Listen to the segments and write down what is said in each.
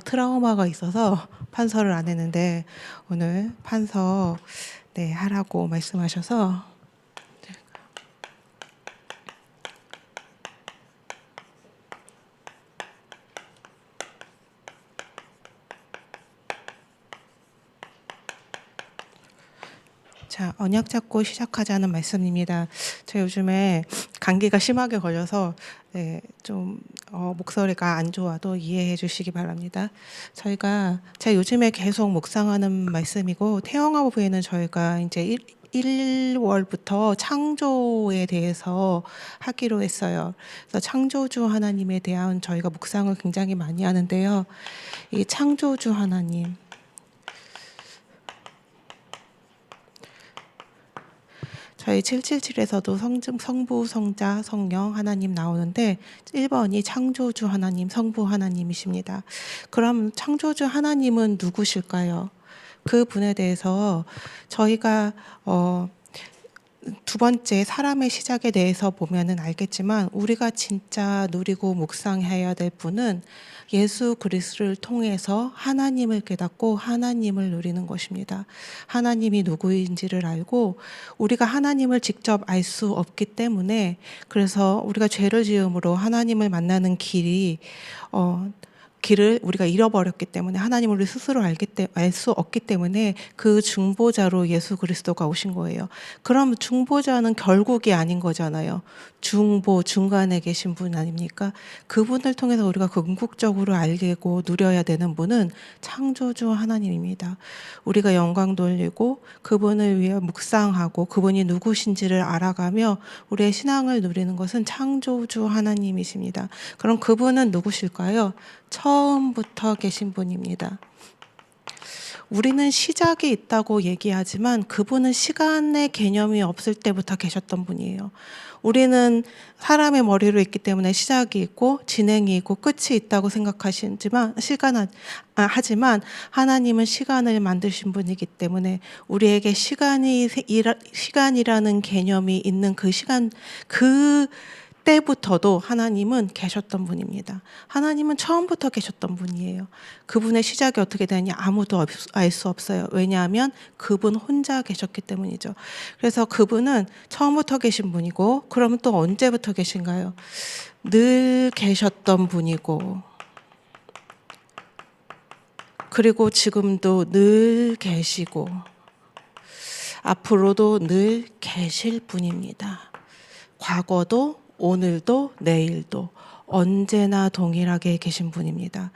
트라우마가 있어서 판서를 안 했는데 오늘 판서 하라고 말씀하셔서 자, 언약 잡고 시작하자는 말씀입니다. 제가 요즘에 감기가 심하게 걸려서 좀 목소리가 안 좋아도 이해해 주시기 바랍니다. 제가 요즘에 계속 묵상하는 말씀이고 태영아부에는 저희가 이제 1월부터 창조에 대해서 하기로 했어요. 그래서 창조주 하나님에 대한 저희가 묵상을 굉장히 많이 하는데요. 이 창조주 하나님, 저희 777에서도 성부, 성자, 성령 하나님 나오는데 1번이 창조주 하나님, 성부 하나님이십니다. 그럼 창조주 하나님은 누구실까요? 그 분에 대해서 저희가 두 번째 사람의 시작에 대해서 보면은 알겠지만 우리가 진짜 누리고 묵상해야 될 분은 예수 그리스도를 통해서 하나님을 깨닫고 하나님을 누리는 것입니다. 하나님이 누구인지를 알고 우리가 하나님을 직접 알 수 없기 때문에 그래서 우리가 죄를 지음으로 하나님을 만나는 길을 우리가 잃어버렸기 때문에 하나님을 우리 스스로 알 수 없기 때문에 그 중보자로 예수 그리스도가 오신 거예요. 그럼 중보자는 결국이 아닌 거잖아요. 중간에 계신 분 아닙니까? 그분을 통해서 우리가 궁극적으로 알고 누려야 되는 분은 창조주 하나님입니다. 우리가 영광 돌리고 그분을 위해 묵상하고 그분이 누구신지를 알아가며 우리의 신앙을 누리는 것은 창조주 하나님이십니다. 그럼 그분은 누구실까요? 처음부터 계신 분입니다. 우리는 시작이 있다고 얘기하지만 그분은 시간의 개념이 없을 때부터 계셨던 분이에요. 우리는 사람의 머리로 있기 때문에 시작이 있고 진행이 있고 끝이 있다고 생각하시지만 하지만 하나님은 시간을 만드신 분이기 때문에 우리에게 시간이라는 개념이 있는 그 시간 때부터도 하나님은 계셨던 분입니다. 하나님은 처음부터 계셨던 분이에요. 그분의 시작이 어떻게 되느냐 아무도 알 수 없어요. 왜냐하면 그분 혼자 계셨기 때문이죠. 그래서 그분은 처음부터 계신 분이고 그러면 또 언제부터 계신가요? 늘 계셨던 분이고 그리고 지금도 늘 계시고 앞으로도 늘 계실 분입니다. 과거도 오늘도 내일도 언제나 동일하게 계신 분입니다.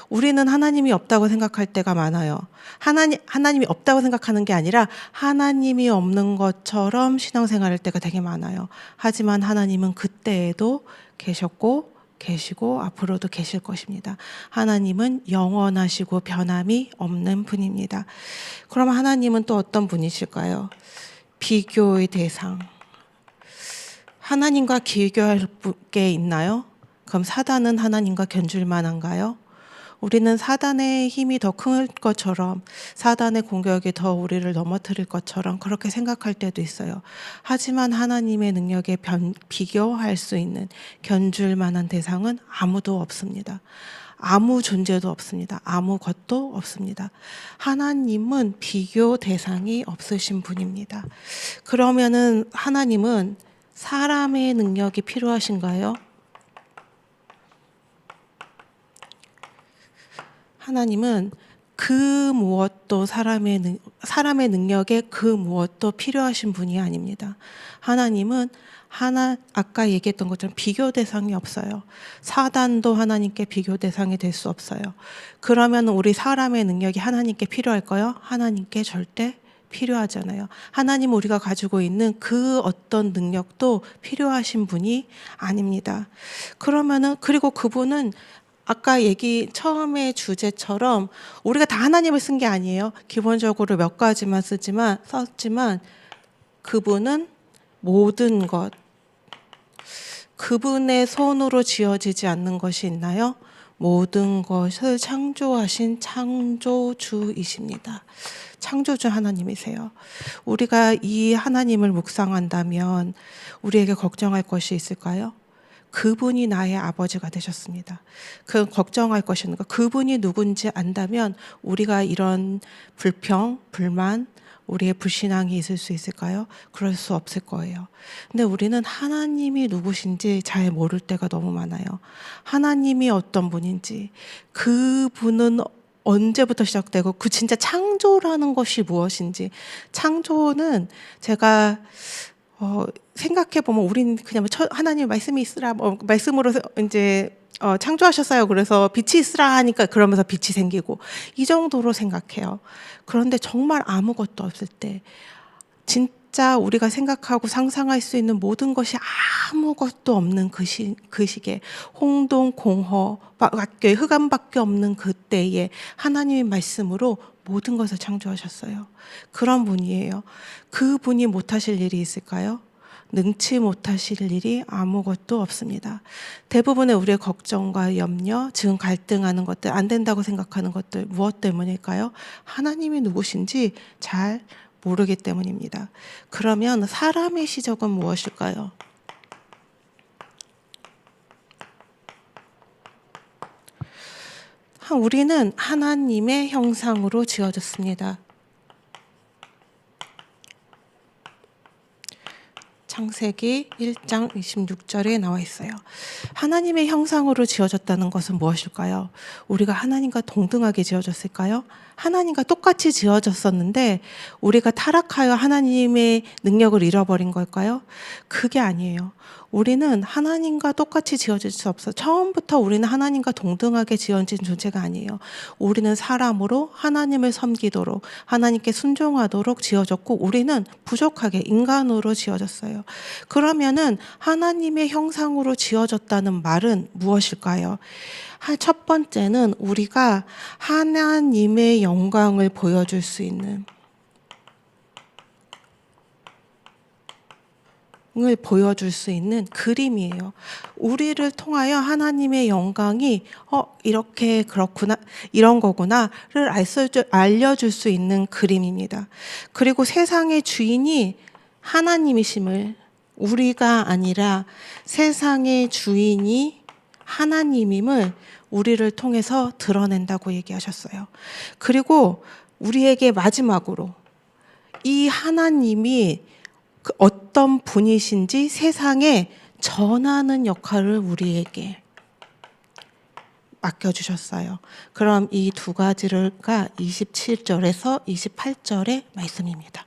우리는 하나님이 없다고 생각할 때가 많아요. 하나님이 없다고 생각하는 게 아니라 하나님이 없는 것처럼 신앙생활할 때가 되게 많아요. 하지만 하나님은 그때에도 계셨고 계시고 앞으로도 계실 것입니다. 하나님은 영원하시고 변함이 없는 분입니다. 그럼 하나님은 또 어떤 분이실까요? 비교의 대상. 하나님과 비교할 게 있나요? 그럼 사단은 하나님과 견줄 만한가요? 우리는 사단의 힘이 더 큰 것처럼 사단의 공격이 더 우리를 넘어뜨릴 것처럼 그렇게 생각할 때도 있어요. 하지만 하나님의 능력에 비교할 수 있는 견줄 만한 대상은 아무도 없습니다. 아무 존재도 없습니다. 아무것도 없습니다. 하나님은 비교 대상이 없으신 분입니다. 그러면은 하나님은 사람의 능력이 필요하신가요? 하나님은 그 무엇도 사람의 능력에 그 무엇도 필요하신 분이 아닙니다. 하나님은 아까 얘기했던 것처럼 비교 대상이 없어요. 사단도 하나님께 비교 대상이 될 수 없어요. 그러면 우리 사람의 능력이 하나님께 필요할까요? 하나님께 절대 필요하잖아요. 하나님 우리가 가지고 있는 그 어떤 능력도 필요하신 분이 아닙니다. 그리고 그분은 아까 처음의 주제처럼 우리가 다 하나님을 쓴 게 아니에요. 기본적으로 몇 가지만 썼지만 그분은 모든 것, 그분의 손으로 지어지지 않는 것이 있나요? 모든 것을 창조하신 창조주이십니다. 창조주 하나님이세요. 우리가 이 하나님을 묵상한다면 우리에게 걱정할 것이 있을까요? 그분이 나의 아버지가 되셨습니다. 그 걱정할 것이 없는 거. 그분이 누군지 안다면 우리가 이런 불평, 불만, 우리의 불신앙이 있을 수 있을까요? 그럴 수 없을 거예요. 근데 우리는 하나님이 누구신지 잘 모를 때가 너무 많아요. 하나님이 어떤 분인지, 그분은 언제부터 시작되고 그 진짜 창조라는 것이 무엇인지. 창조는 제가 생각해 보면 우리는 그냥 하나님 말씀이 있으라 말씀으로 이제 창조하셨어요. 그래서 빛이 있으라 하니까 그러면서 빛이 생기고 이 정도로 생각해요. 그런데 정말 아무것도 없을 때 진짜 우리가 생각하고 상상할 수 있는 모든 것이 아무것도 없는 그 시기에 홍동 공허밖에 흑암밖에 없는 그때에 하나님의 말씀으로 모든 것을 창조하셨어요. 그런 분이에요. 그분이 못하실 일이 있을까요? 능치 못하실 일이 아무것도 없습니다. 대부분의 우리의 걱정과 염려, 지금 갈등하는 것들, 안 된다고 생각하는 것들 무엇 때문일까요? 하나님이 누구신지 잘 모르기 때문입니다. 그러면 사람의 시작은 무엇일까요? 우리는 하나님의 형상으로 지어졌습니다. 창세기 1장 26절에 나와 있어요. 하나님의 형상으로 지어졌다는 것은 무엇일까요? 우리가 하나님과 동등하게 지어졌을까요? 하나님과 똑같이 지어졌었는데 우리가 타락하여 하나님의 능력을 잃어버린 걸까요? 그게 아니에요. 우리는 하나님과 똑같이 지어질 수 없어. 처음부터 우리는 하나님과 동등하게 지어진 존재가 아니에요. 우리는 사람으로 하나님을 섬기도록 하나님께 순종하도록 지어졌고 우리는 부족하게 인간으로 지어졌어요. 그러면은 하나님의 형상으로 지어졌다는 말은 무엇일까요? 첫 번째는 우리가 하나님의 영광을 보여줄 수 있는 을 보여줄 수 있는 그림이에요. 우리를 통하여 하나님의 영광이 이렇게 그렇구나 이런 거구나를 알려줄 수 있는 그림입니다. 그리고 세상의 주인이 하나님이심을 우리가 아니라 세상의 주인이 하나님임을 우리를 통해서 드러낸다고 얘기하셨어요. 그리고 우리에게 마지막으로 이 하나님이 어떤 분이신지 세상에 전하는 역할을 우리에게 맡겨주셨어요. 그럼 이 두 가지가 27절에서 28절의 말씀입니다.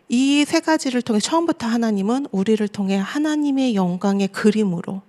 이 세 가지를 통해 처음부터 하나님은 우리를 통해 하나님의 영광의 그림으로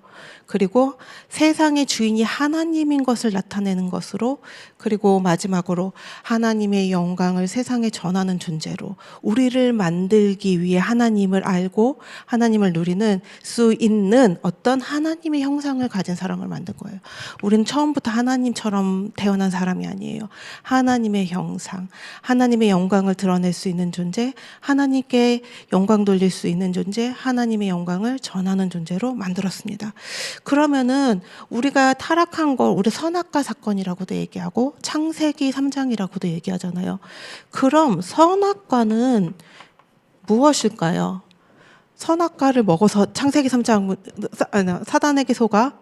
그리고 세상의 주인이 하나님인 것을 나타내는 것으로 그리고 마지막으로 하나님의 영광을 세상에 전하는 존재로 우리를 만들기 위해 하나님을 알고 하나님을 누리는 수 있는 어떤 하나님의 형상을 가진 사람을 만든 거예요. 우리는 처음부터 하나님처럼 태어난 사람이 아니에요. 하나님의 형상, 하나님의 영광을 드러낼 수 있는 존재, 하나님께 영광 돌릴 수 있는 존재, 하나님의 영광을 전하는 존재로 만들었습니다. 그러면은 우리가 타락한 걸 우리 선악과 사건이라고도 얘기하고 창세기 3장이라고도 얘기하잖아요. 그럼 선악과는 무엇일까요? 선악과를 먹어서 창세기 3장 사단에게 속아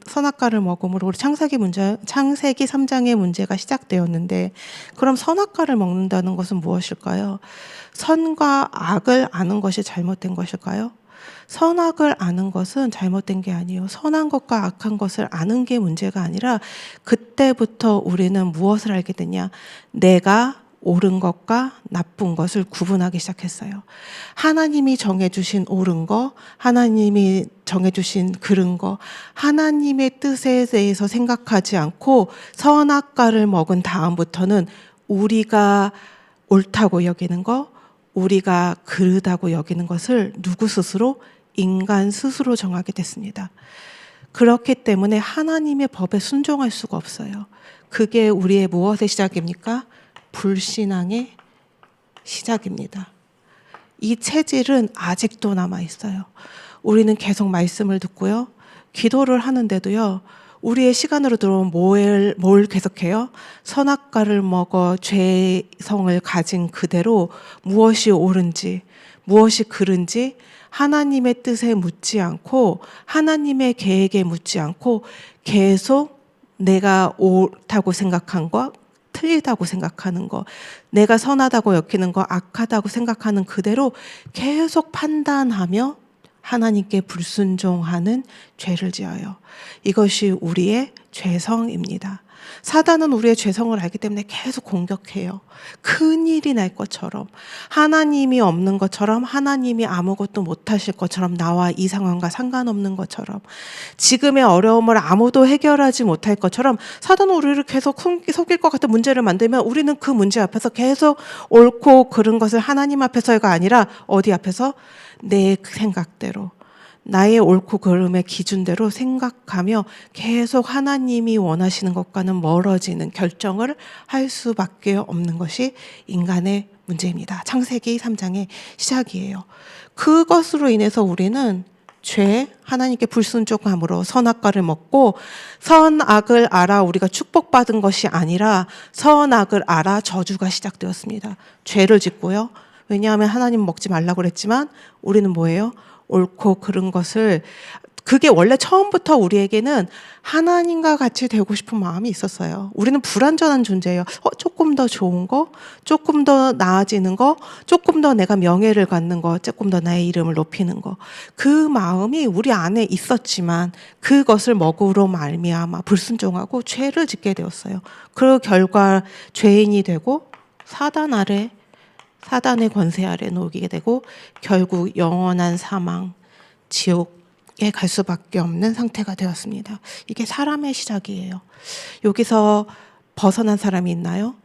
선악과를 먹음으로 우리 창세기 3장의 문제가 시작되었는데 그럼 선악과를 먹는다는 것은 무엇일까요? 선과 악을 아는 것이 잘못된 것일까요? 선악을 아는 것은 잘못된 게 아니에요. 선한 것과 악한 것을 아는 게 문제가 아니라 그때부터 우리는 무엇을 알게 되냐? 내가 옳은 것과 나쁜 것을 구분하기 시작했어요. 하나님이 정해주신 옳은 거, 하나님이 정해주신 그른 거, 하나님의 뜻에 대해서 생각하지 않고 선악과를 먹은 다음부터는 우리가 옳다고 여기는 거, 우리가 그르다고 여기는 것을 누구 스스로? 인간 스스로 정하게 됐습니다. 그렇기 때문에 하나님의 법에 순종할 수가 없어요. 그게 우리의 무엇의 시작입니까? 불신앙의 시작입니다. 이 체질은 아직도 남아있어요. 우리는 계속 말씀을 듣고요. 기도를 하는데도요. 우리의 시간으로 들어온 뭘 계속해요? 선악과를 먹어 죄성을 가진 그대로 무엇이 옳은지 무엇이 그른지 하나님의 뜻에 묻지 않고 하나님의 계획에 묻지 않고 계속 내가 옳다고 생각한 거, 틀리다고 생각하는 거, 내가 선하다고 여기는 거, 악하다고 생각하는 그대로 계속 판단하며 하나님께 불순종하는 죄를 지어요. 이것이 우리의 죄성입니다. 사단은 우리의 죄성을 알기 때문에 계속 공격해요. 큰일이 날 것처럼, 하나님이 없는 것처럼, 하나님이 아무것도 못하실 것처럼, 나와 이 상황과 상관없는 것처럼, 지금의 어려움을 아무도 해결하지 못할 것처럼 사단은 우리를 계속 속일 것 같은 문제를 만들면 우리는 그 문제 앞에서 계속 옳고 그른 것을 하나님 앞에서가 아니라 어디 앞에서? 내 생각대로, 나의 옳고 그름의 기준대로 생각하며 계속 하나님이 원하시는 것과는 멀어지는 결정을 할 수밖에 없는 것이 인간의 문제입니다. 창세기 3장의 시작이에요. 그것으로 인해서 우리는 죄, 하나님께 불순종함으로 선악과를 먹고, 선악을 알아 우리가 축복받은 것이 아니라 선악을 알아 저주가 시작되었습니다. 죄를 짓고요. 왜냐하면 하나님 먹지 말라고 그랬지만 우리는 뭐예요? 옳고 그른 것을, 그게 원래 처음부터 우리에게는 하나님과 같이 되고 싶은 마음이 있었어요. 우리는 불완전한 존재예요. 조금 더 좋은 거, 조금 더 나아지는 거, 조금 더 내가 명예를 갖는 거, 조금 더 나의 이름을 높이는 거, 그 마음이 우리 안에 있었지만 그것을 먹으로 말미암아 불순종하고 죄를 짓게 되었어요. 그 결과 죄인이 되고 사단 아래, 사단의 권세 아래 놓이게 되고 결국 영원한 사망, 지옥에 갈 수밖에 없는 상태가 되었습니다. 이게 사람의 시작이에요. 여기서 벗어난 사람이 있나요?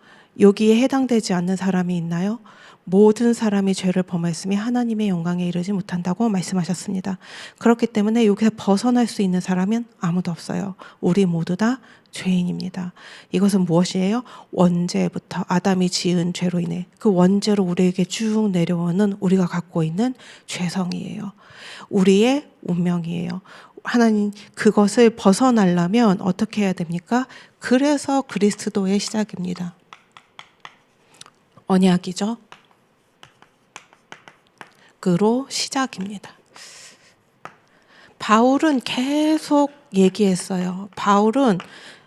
여기에 해당되지 않는 사람이 있나요? 모든 사람이 죄를 범했으니 하나님의 영광에 이르지 못한다고 말씀하셨습니다. 그렇기 때문에 여기서 벗어날 수 있는 사람은 아무도 없어요. 우리 모두 다 죄인입니다. 이것은 무엇이에요? 원죄부터 아담이 지은 죄로 인해 그 원죄로 우리에게 쭉 내려오는 우리가 갖고 있는 죄성이에요. 우리의 운명이에요. 하나님, 그것을 벗어나려면 어떻게 해야 됩니까? 그래서 그리스도의 시작입니다. 언약이죠. 그로 시작입니다. 바울은 계속 얘기했어요. 바울은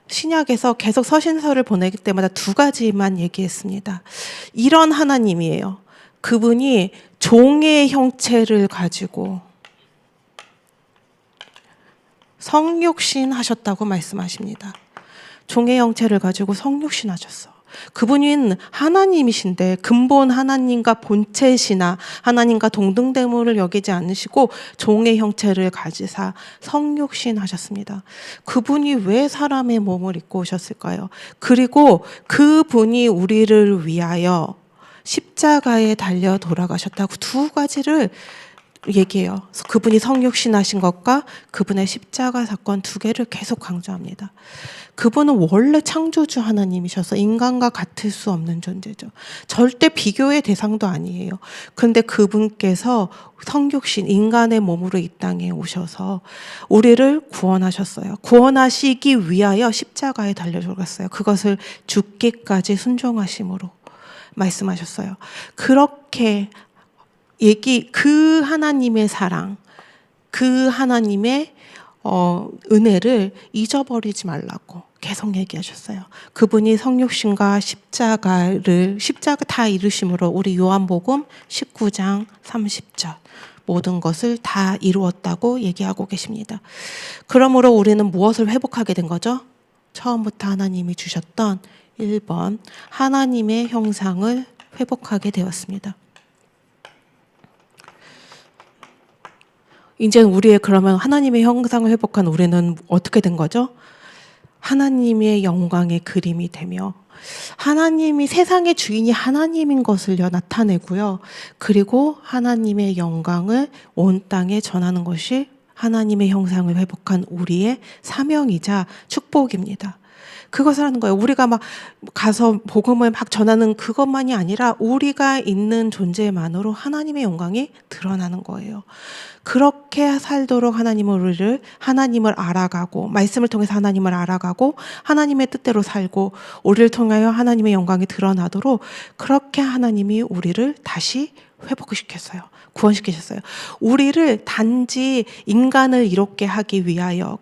신약에서 계속 서신서를 보내기 때마다 두 가지만 얘기했습니다. 이런 하나님이에요. 그분이 종의 형체를 가지고 성육신 하셨다고 말씀하십니다. 종의 형체를 가지고 성육신 하셨어. 그분은 하나님이신데 근본 하나님과 본체시나 하나님과 동등됨을 여기지 않으시고 종의 형체를 가지사 성육신 하셨습니다. 그분이 왜 사람의 몸을 입고 오셨을까요? 그리고 그분이 우리를 위하여 십자가에 달려 돌아가셨다고 두 가지를 얘기해요. 그분이 성육신 하신 것과 그분의 십자가 사건 두 개를 계속 강조합니다. 그분은 원래 창조주 하나님이셔서 인간과 같을 수 없는 존재죠. 절대 비교의 대상도 아니에요. 그런데 그분께서 성육신, 인간의 몸으로 이 땅에 오셔서 우리를 구원하셨어요. 구원하시기 위하여 십자가에 달려 돌아갔어요. 그것을 죽기까지 순종하심으로 말씀하셨어요. 그렇게 그 하나님의 사랑, 그 하나님의 은혜를 잊어버리지 말라고 계속 얘기하셨어요. 그분이 성육신과 십자가 다 이루심으로 우리 요한복음 19장 30절 모든 것을 다 이루었다고 얘기하고 계십니다. 그러므로 우리는 무엇을 회복하게 된 거죠? 처음부터 하나님이 주셨던 1번 하나님의 형상을 회복하게 되었습니다. 이제 우리의 그러면 하나님의 형상을 회복한 우리는 어떻게 된 거죠? 하나님의 영광의 그림이 되며 하나님이 세상의 주인이 하나님인 것을 나타내고요. 그리고 하나님의 영광을 온 땅에 전하는 것이 하나님의 형상을 회복한 우리의 사명이자 축복입니다. 그것을 하는 거예요. 우리가 막 가서 복음을 막 전하는 그것만이 아니라 우리가 있는 존재만으로 하나님의 영광이 드러나는 거예요. 그렇게 살도록 하나님을 알아가고 말씀을 통해서 하나님을 알아가고 하나님의 뜻대로 살고 우리를 통하여 하나님의 영광이 드러나도록 그렇게 하나님이 우리를 다시 회복시켰어요. 구원시키셨어요. 우리를 단지 인간을 이롭게 하기 위하여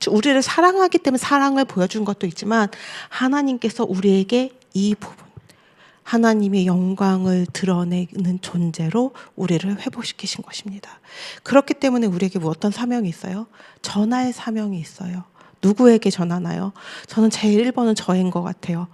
우리를 사랑하기 때문에 사랑을 보여준 것도 있지만 하나님께서 우리에게 이 부분 하나님의 영광을 드러내는 존재로 우리를 회복시키신 것입니다. 그렇기 때문에 우리에게 어떤 사명이 있어요? 전할 사명이 있어요. 누구에게 전하나요? 저는 제일 1번은 저인 것 같아요.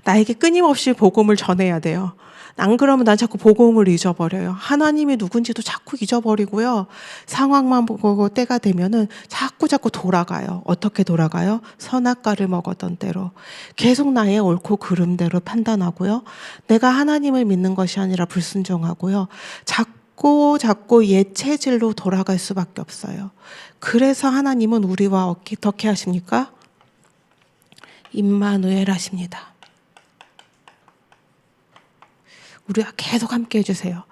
나에게 끊임없이 복음을 전해야 돼요. 안 그러면 난 자꾸 복음을 잊어버려요. 하나님이 누군지도 자꾸 잊어버리고요. 상황만 보고 때가 되면은 자꾸 돌아가요. 어떻게 돌아가요? 선악과를 먹었던 대로. 계속 나의 옳고 그름대로 판단하고요. 내가 하나님을 믿는 것이 아니라 불순종하고요. 자꾸 옛 체질로 돌아갈 수밖에 없어요. 그래서 하나님은 우리와 어떻게 하십니까? 임마누엘 하십니다. 우리가 계속 함께 해주세요.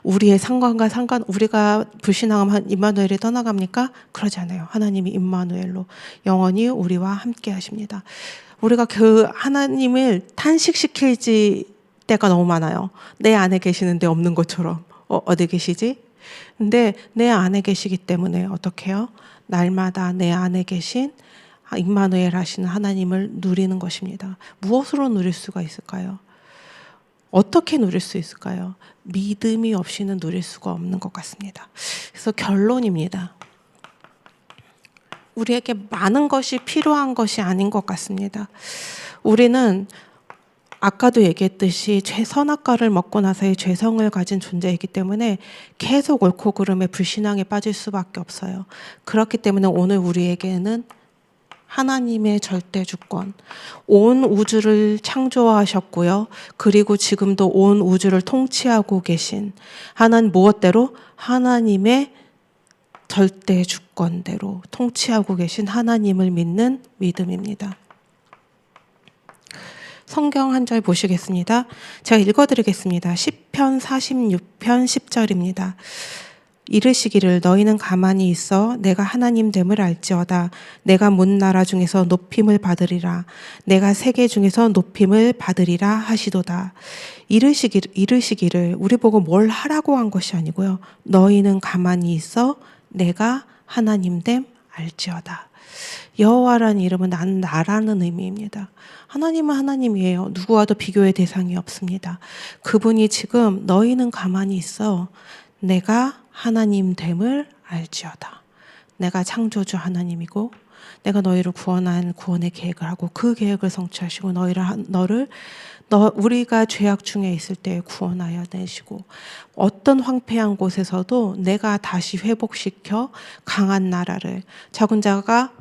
우리의 상관과 우리가 불신앙하면 임마누엘이 떠나갑니까? 그러지 않아요. 하나님이 임마누엘로 영원히 우리와 함께 하십니다. 우리가 그 하나님을 탄식시키지 때가 너무 많아요. 내 안에 계시는데 없는 것처럼. 어디 계시지? 근데 내 안에 계시기 때문에 어떻게 해요? 날마다 내 안에 계신 임마누엘 하시는 하나님을 누리는 것입니다. 무엇으로 누릴 수가 있을까요? 어떻게 누릴 수 있을까요? 믿음이 없이는 누릴 수가 없는 것 같습니다. 그래서 결론입니다. 우리에게 많은 것이 필요한 것이 아닌 것 같습니다. 우리는 아까도 얘기했듯이 선악과를 먹고 나서의 죄성을 가진 존재이기 때문에 계속 옳고 그름의 불신앙에 빠질 수밖에 없어요. 그렇기 때문에 오늘 우리에게는 하나님의 절대 주권, 온 우주를 창조하셨고요. 그리고 지금도 온 우주를 통치하고 계신 하나님 무엇대로? 하나님의 절대 주권대로 통치하고 계신 하나님을 믿는 믿음입니다. 성경 한 절 보시겠습니다. 제가 읽어드리겠습니다. 시편 46편 10절입니다. 이르시기를 너희는 가만히 있어 내가 하나님됨을 알지어다. 내가 문 나라 중에서 높임을 받으리라. 내가 세계 중에서 높임을 받으리라 하시도다. 이르시기를 우리 보고 뭘 하라고 한 것이 아니고요. 너희는 가만히 있어 내가 하나님됨 알지어다. 여호와라는 이름은 난 나라는 의미입니다. 하나님은 하나님이에요. 누구와도 비교의 대상이 없습니다. 그분이 지금 너희는 가만히 있어 내가 하나님 됨을 알지어다. 내가 창조주 하나님이고 내가 너희를 구원한 구원의 계획을 하고 그 계획을 성취하시고 우리가 죄악 중에 있을 때 구원하여 내시고 어떤 황폐한 곳에서도 내가 다시 회복시켜 강한 나라를 적은 자가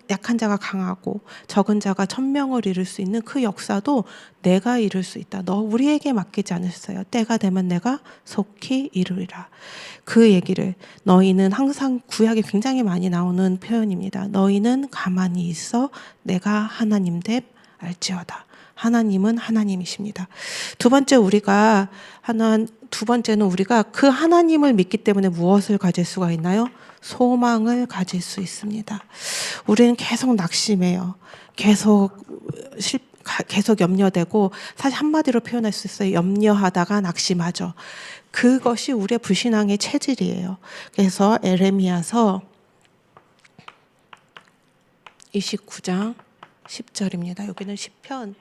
약한 자가 강하고 적은 자가 천명을 이룰 수 있는 그 역사도 내가 이룰 수 있다. 우리에게 맡기지 않으셨어요. 때가 되면 내가 속히 이루리라. 그 얘기를 너희는 항상 구약에 굉장히 많이 나오는 표현입니다. 너희는 가만히 있어 내가 하나님됨 알지어다. 하나님은 하나님이십니다. 두 번째는 우리가 그 하나님을 믿기 때문에 무엇을 가질 수가 있나요? 소망을 가질 수 있습니다. 우리는 계속 낙심해요. 계속 염려되고 사실 한마디로 표현할 수 있어요. 염려하다가 낙심하죠. 그것이 우리의 불신앙의 체질이에요. 그래서 에레미야서 29장 10절입니다. 여기는 시편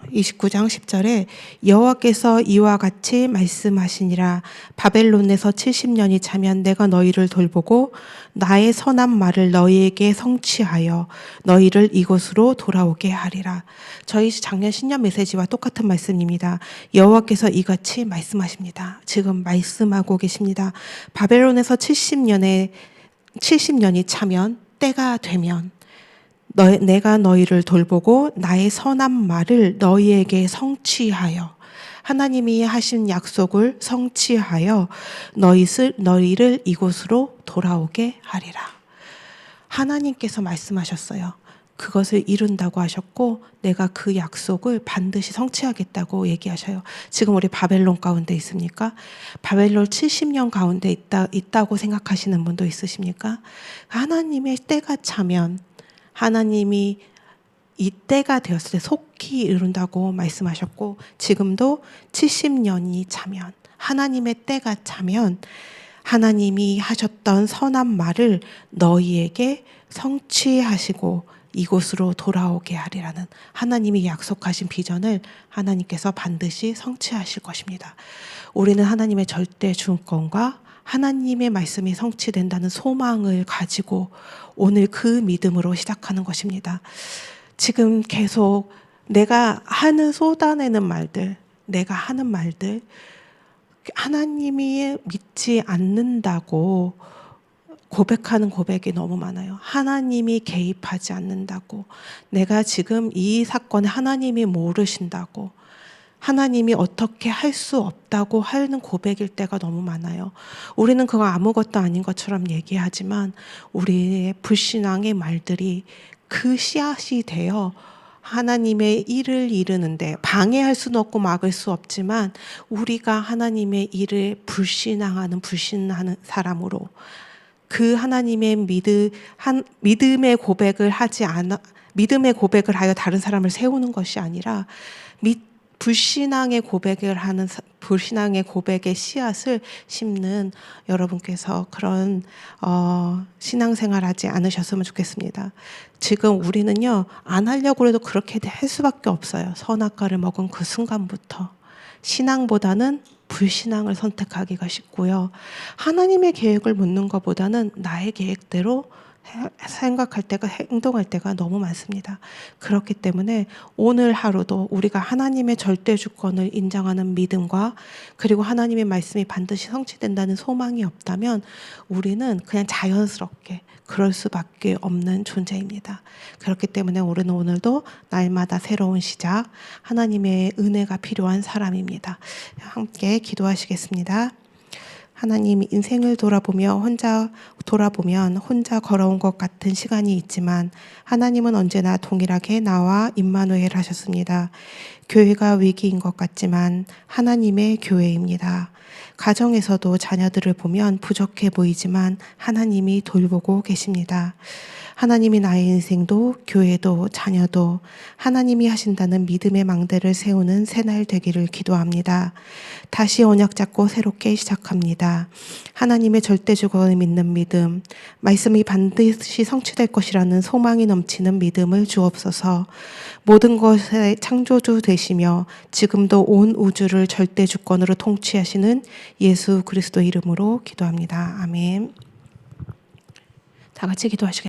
29장 10절에 여호와께서 이와 같이 말씀하시니라. 바벨론에서 70년이 차면 내가 너희를 돌보고 나의 선한 말을 너희에게 성취하여 너희를 이곳으로 돌아오게 하리라. 저희 작년 신년 메시지와 똑같은 말씀입니다. 여호와께서 이같이 말씀하십니다. 지금 말씀하고 계십니다. 바벨론에서 70년이 차면 때가 되면 내가 너희를 돌보고 나의 선한 말을 너희에게 성취하여 하나님이 하신 약속을 성취하여 너희를 이곳으로 돌아오게 하리라. 하나님께서 말씀하셨어요. 그것을 이룬다고 하셨고 내가 그 약속을 반드시 성취하겠다고 얘기하셔요. 지금 우리 바벨론 가운데 있습니까? 바벨론 70년 가운데 있다고 생각하시는 분도 있으십니까? 하나님의 때가 차면 하나님이 이때가 되었을 때 속히 이룬다고 말씀하셨고, 지금도 70년이 차면, 하나님의 때가 차면 하나님이 하셨던 선한 말을 너희에게 성취하시고 이곳으로 돌아오게 하리라는 하나님이 약속하신 비전을 하나님께서 반드시 성취하실 것입니다. 우리는 하나님의 절대 주권과 하나님의 말씀이 성취된다는 소망을 가지고 오늘 그 믿음으로 시작하는 것입니다. 지금 계속 내가 쏟아내는 말들, 내가 하는 말들, 하나님이 믿지 않는다고 고백하는 고백이 너무 많아요. 하나님이 개입하지 않는다고, 내가 지금 이 사건에 하나님이 모르신다고, 하나님이 어떻게 할 수 없다고 하는 고백일 때가 너무 많아요. 우리는 그거 아무것도 아닌 것처럼 얘기하지만 우리의 불신앙의 말들이 그 씨앗이 되어 하나님의 일을 이루는데, 방해할 수는 없고 막을 수 없지만 우리가 하나님의 일을 불신하는 사람으로, 그 하나님의 믿음의 고백을 하여 다른 사람을 세우는 것이 아니라 불신앙의 고백의 씨앗을 심는 여러분께서 그런 신앙생활하지 않으셨으면 좋겠습니다. 지금 우리는요, 안 하려고 해도 그렇게 할 수밖에 없어요. 선악과를 먹은 그 순간부터 신앙보다는 불신앙을 선택하기가 쉽고요. 하나님의 계획을 묻는 것보다는 나의 계획대로 생각할 때가, 행동할 때가 너무 많습니다. 그렇기 때문에 오늘 하루도 우리가 하나님의 절대 주권을 인정하는 믿음과, 그리고 하나님의 말씀이 반드시 성취된다는 소망이 없다면 우리는 그냥 자연스럽게 그럴 수밖에 없는 존재입니다. 그렇기 때문에 우리는 오늘도 날마다 새로운 시작, 하나님의 은혜가 필요한 사람입니다. 함께 기도하시겠습니다. 하나님, 인생을 돌아보면 혼자 걸어온 것 같은 시간이 있지만 하나님은 언제나 동일하게 나와 임마누엘 하셨습니다. 교회가 위기인 것 같지만 하나님의 교회입니다. 가정에서도 자녀들을 보면 부족해 보이지만 하나님이 돌보고 계십니다. 하나님이 나의 인생도 교회도 자녀도 하나님이 하신다는 믿음의 망대를 세우는 새날 되기를 기도합니다. 다시 언약 잡고 새롭게 시작합니다. 하나님의 절대 주권을 믿는 믿음, 말씀이 반드시 성취될 것이라는 소망이 넘치는 믿음을 주옵소서. 모든 것의 창조주 되시며 지금도 온 우주를 절대 주권으로 통치하시는 예수 그리스도 이름으로 기도합니다. 아멘. 다 같이 기도하시겠습니다.